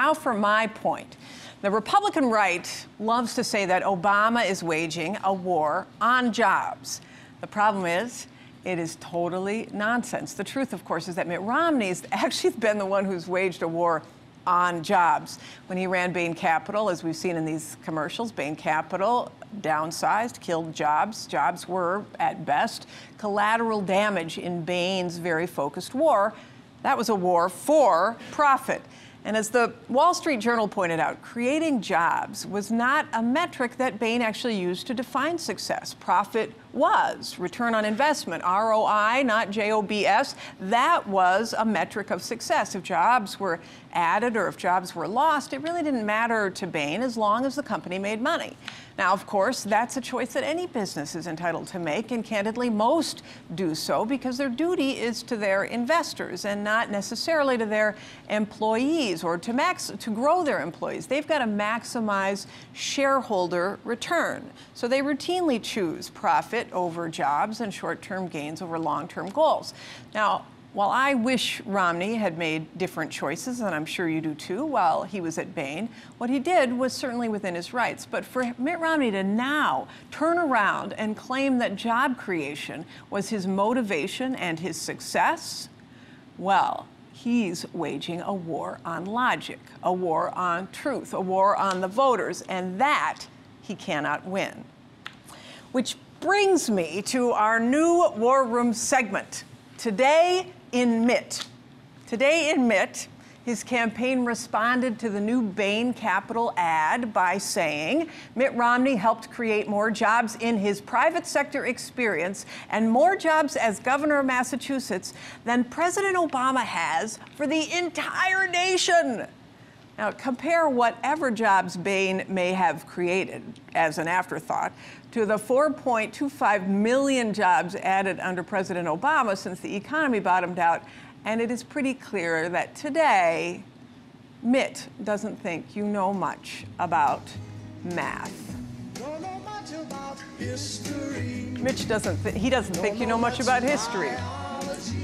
now for my point. The Republican right loves to say that Obama is waging a war on jobs. The problem is, it is totally nonsense. The truth, of course, is that Mitt Romney's actually been the one who's waged a war on jobs. When he ran Bain Capital, as we've seen in these commercials, Bain Capital downsized, killed jobs. Jobs were, at best, collateral damage in Bain's very focused war. That was a war for profit. And as the Wall Street Journal pointed out, creating jobs was not a metric that Bain actually used to define success. Profit was. Return on investment, ROI, not JOBS, that was a metric of success. If jobs were added or if jobs were lost, it really didn't matter to Bain as long as the company made money. Now, of course, that's a choice that any business is entitled to make, and candidly, most do so because their duty is to their investors and not necessarily to their employees or to grow their employees. They've got to maximize shareholder return. So they routinely choose profit over jobs and short-term gains over long-term goals. Now, while I wish Romney had made different choices, and I'm sure you do too, while he was at Bain, what he did was certainly within his rights. But for Mitt Romney to now turn around and claim that job creation was his motivation and his success, well, he's waging a war on logic, a war on truth, a war on the voters, and that he cannot win. Which brings me to our new War Room segment. Today in Mitt. Today in Mitt, his campaign responded to the new Bain Capital ad by saying Mitt Romney helped create more jobs in his private sector experience and more jobs as governor of Massachusetts than President Obama has for the entire nation. Now, compare whatever jobs Bain may have created as an afterthought to the 4.25 million jobs added under President Obama since the economy bottomed out, and it is pretty clear that today, Mitt doesn't think you know much about math. Mitch doesn't think you know much about history.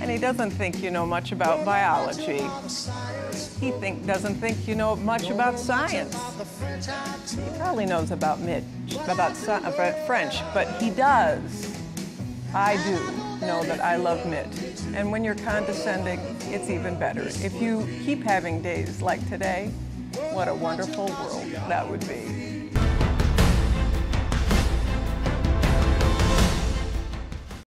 And he doesn't think you know much about biology. He doesn't think you know much about science. He probably knows about French, but he does. I do know that I love Mitt. And when you're condescending, it's even better. If you keep having days like today, what a wonderful world that would be.